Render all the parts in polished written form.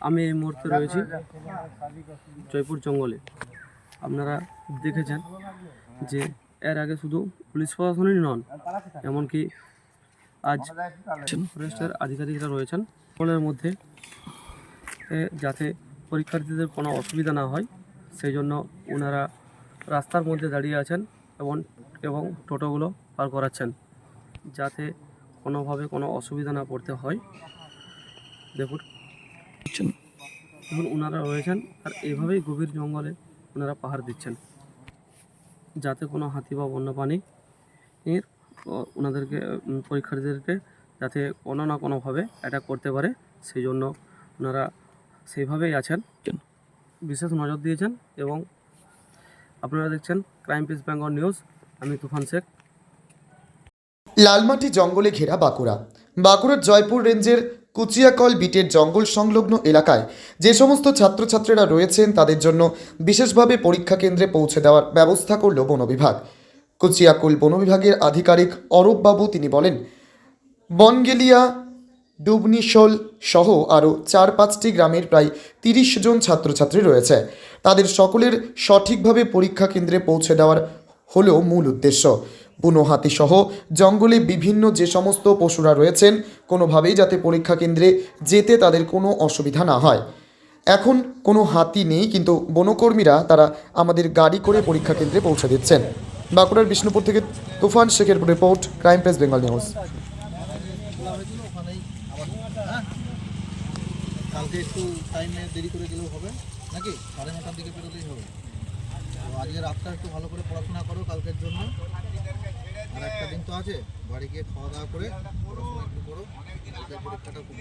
আমি এই মুহূর্তে রয়েছি জয়পুর জঙ্গলে। আপনারা দেখেছেন যে এর আগে শুধু পুলিশ প্রশাসনই নন, এমনকি আজ ফরেস্টের আধিকারিকরা রয়েছেন জঙ্গলের মধ্যে, যাতে পরীক্ষার্থীদের কোনো অসুবিধা না হয় সেই জন্য ওনারা রাস্তার মধ্যে দাঁড়িয়ে আছেন এবং টোটোগুলো পার করাচ্ছেন, যাতে কোনোভাবে কোনো অসুবিধা না পড়তে হয়। দেখুন ওনারা রয়েছেন আর এইভাবেই গভীর জঙ্গলে ওনারা পাহাড় দিচ্ছেন, যাতে কোনো হাতি বা বন্যপ্রাণী এর ওনাদেরকে পরীক্ষার্থীদেরকে যাতে কোনো না কোনোভাবে অ্যাটাক করতে পারে, সেই জন্য ওনারা সেইভাবেই আছেন, বিশেষ নজর দিয়েছেন। এবং আপনারা দেখছেন ক্রাইম পিস বেঙ্গল নিউজ। আমি তুফান শেখ। লালমাটি জঙ্গলে ঘেরা বাঁকুড়ার জয়পুর রেঞ্জের কুচিয়াকল বিটের জঙ্গল সংলগ্ন এলাকায় যে সমস্ত ছাত্রছাত্রীরা রয়েছেন তাদের জন্য বিশেষভাবে পরীক্ষা কেন্দ্রে পৌঁছে দেওয়ার ব্যবস্থা করল বন বিভাগ। কুচিয়াকল বন বিভাগের আধিকারিক অরূপ বাবু তিনি বলেন, বনগেলিয়া, ডুবনিশোল সহ আরও 4-5টি গ্রামের প্রায় 30 জন ছাত্রছাত্রী রয়েছে। তাদের সকলের সঠিকভাবে পরীক্ষা কেন্দ্রে পৌঁছে দেওয়ার হলো মূল উদ্দেশ্য। বুনো হাতি সহ জঙ্গলে বিভিন্ন যে সমস্ত পশুরা রয়েছেন কোনোভাবেই যাতে পরীক্ষা কেন্দ্রে যেতে তাদের কোনো অসুবিধা না হয়। এখন কোনো হাতি নেই, কিন্তু বনকর্মীরা তারা আমাদের গাড়ি করে পরীক্ষা কেন্দ্রে পৌঁছে দিচ্ছেন। বাঁকুড়ার বিষ্ণুপুর থেকে তুফান শেখের report, crime press Bengal news. কালকে একটু টাইমে দেরি করে গেলেও হবে নাকি, 9:30টার দিকে বেরোলেই হবে। তো আজকে রাতটা একটু ভালো করে পড়াশোনা করো কালকের জন্য, আর একটা দিন তো আছে, বাড়ি গিয়ে খাওয়া দাওয়া করে পড়াশোনা একটু করো, কালকের পরীক্ষাটা খুব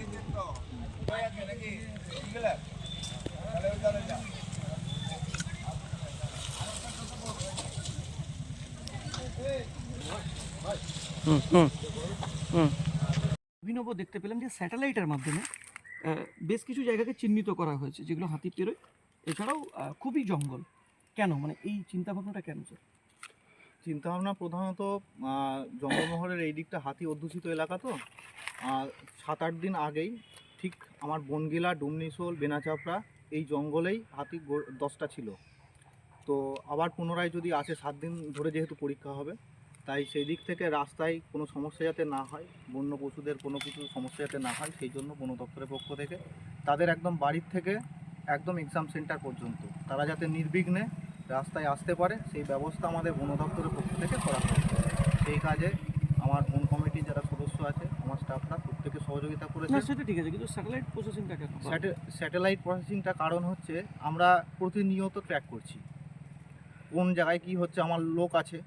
অভিনব দেখতে পেলাম যে স্যাটেলাইটের মাধ্যমে বেশ কিছু জায়গাকে চিহ্নিত করা হয়েছে যেগুলো হাতি পেরোয়, এছাড়াও খুবই জঙ্গল। কেন, মানে এই চিন্তাভাবনাটা কেন স্যার? চিন্তাভাবনা প্রধানত জঙ্গলমহলের এই দিকটা হাতি অধ্যুষিত এলাকা, তো 7-8 দিন আগেই ঠিক আমার বনগেলা, ডুমনিশোল, বেনাচাপড়া এই জঙ্গলেই হাতি 10টা ছিল। তো আবার পুনরায় যদি আসে 7 দিন ধরে, যেহেতু পরীক্ষা হবে, তাই সেই দিক থেকে রাস্তায় কোনো সমস্যা যাতে না হয়, বন্য পশুদের কোনো কিছু সমস্যা যাতে না হয়, সেই জন্য বন দপ্তরের পক্ষ থেকে তাদের একদম বাড়ির থেকে একদম এক্সাম সেন্টার পর্যন্ত তারা যাতে নির্বিঘ্নে রাস্তায় আসতে পারে সেই ব্যবস্থা আমাদের বন দপ্তরের পক্ষ থেকে করা হয়। সেই কাজে আমার বন কমিটির যারা সদস্য আছে, আমার স্টাফরা প্রত্যেকে সহযোগিতা করেছে। সেটা ঠিক আছে, কিন্তু স্যাটেলাইট প্রসেসিংটা কেন? স্যাটেলাইট প্রসেসিংটা কারণ হচ্ছে আমরা প্রতিনিয়ত ট্র্যাক করছি কোন জায়গায় কি হচ্ছে, আমার লোক আছে,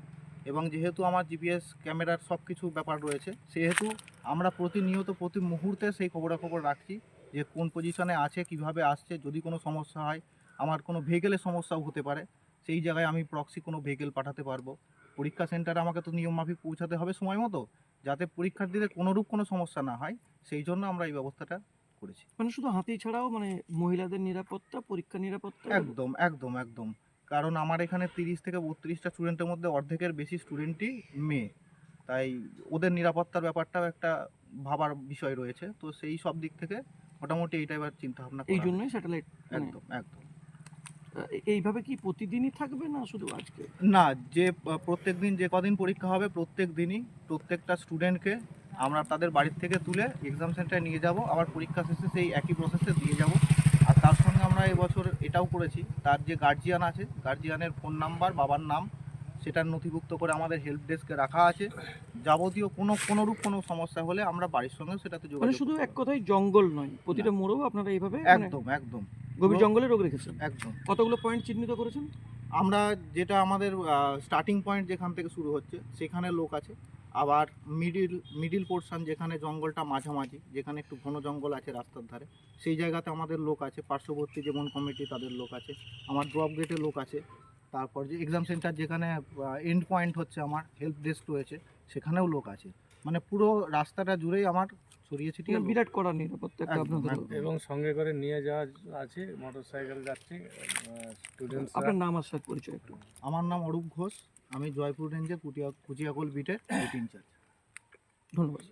এবং যেহেতু আমার জিপিএস ক্যামেরার সব কিছু ব্যাপার রয়েছে, সেহেতু আমরা প্রতিনিয়ত প্রতি মুহূর্তে সেই খবরাখবর রাখছি যে কোন পজিশনে আছে, কিভাবে আসছে, যদি কোনো সমস্যা হয়, আমার কোনো ভেহিকেলের সমস্যাও হতে পারে, সেই জায়গায় আমি প্রক্সি কোনো ভেহিকেল পাঠাতে পারবো। পরীক্ষা সেন্টারে আমাকে তো নিয়মমাফিক পৌঁছাতে হবে সময় মতো, যাতে পরীক্ষার্থীদের কোনোরূপ কোনো সমস্যা না হয়, সেই জন্য আমরা এই ব্যবস্থাটা করেছি। মানে শুধু হাতি ছাড়াও মানে মহিলাদের নিরাপত্তা, পরীক্ষা নিরাপত্তা? একদম একদম একদম, কারণ আমার এখানে 30 থেকে 32টা স্টুডেন্টের মধ্যে অর্ধেকের বেশি স্টুডেন্টই মেয়ে, তাই ওদের নিরাপত্তার ব্যাপারটাও একটা ভাবার বিষয় রয়েছে। তো সেই সব দিক থেকে মোটামুটি এইটা এবার চিন্তাভাবনা এই জন্যই স্যাটেলাইট। একদম একদম। এইভাবে কি প্রতিদিনই থাকবে না শুধু আজকে? না, যে প্রত্যেক দিন যে কদিন পরীক্ষা হবে প্রত্যেক দিনই প্রত্যেকটা স্টুডেন্টকে আমরা তাদের বাড়ির থেকে তুলে এক্সাম সেন্টারে নিয়ে যাব, আবার পরীক্ষা শেষে সেই একই প্রসেসে দিয়ে যাব। আর তার সঙ্গে আমরা এবছর এটাও করেছি, তার যে গার্জিয়ান আছে, গার্জিয়ানের ফোন নাম্বার, বাবার নাম, সেটার নথিভুক্ত করে আমাদের হেল্প ডেস্কে রাখা আছে। যাবতীয় কোনোরূপ কোনো সমস্যা হলে আমরা বাড়ির সঙ্গেও সেটাতে যোগাযোগ। মানে শুধু এক কথায় জঙ্গল নয়, প্রতিটা মোড়েও আপনারা এইভাবে একদম একদম গভীর জঙ্গলে রোগ রেখেছেন? একদম। কতগুলো পয়েন্ট চিহ্নিত করেছেন? আমরা যেটা আমাদের স্টার্টিং পয়েন্ট যেখান থেকে শুরু হচ্ছে সেখানে লোক আছে, আবার মিডিল পোর্শন যেখানে জঙ্গলটা মাঝামাঝি, যেখানে একটু ঘন জঙ্গল আছে রাস্তার ধারে, সেই জায়গাতে আমাদের লোক আছে। পার্শ্ববর্তী যেমন কমিটি তাদের লোক আছে, আমার ড্রপ গেটে লোক আছে। তারপর যে এক্সাম সেন্টার যেখানে এন্ড পয়েন্ট হচ্ছে, আমার হেল্প ডেস্ক রয়েছে, সেখানেও লোক আছে। মানে পুরো রাস্তাটা জুড়েই আমার ছড়িয়ে ছিটিয়ে বিরাট করা নিরাপত্তা আপনাদের। এবং সঙ্গে করে নিয়ে যাওয়া আছে, মোটরসাইকেল যাচ্ছে স্টুডেন্টস। আপনার নাম আর সাথে পরিচয় একটু? আমার নাম অরূপ ঘোষ, আমি জয়পুর রেঞ্জের কুচিয়াকল বিটের ইনচার্জ। ধন্যবাদ।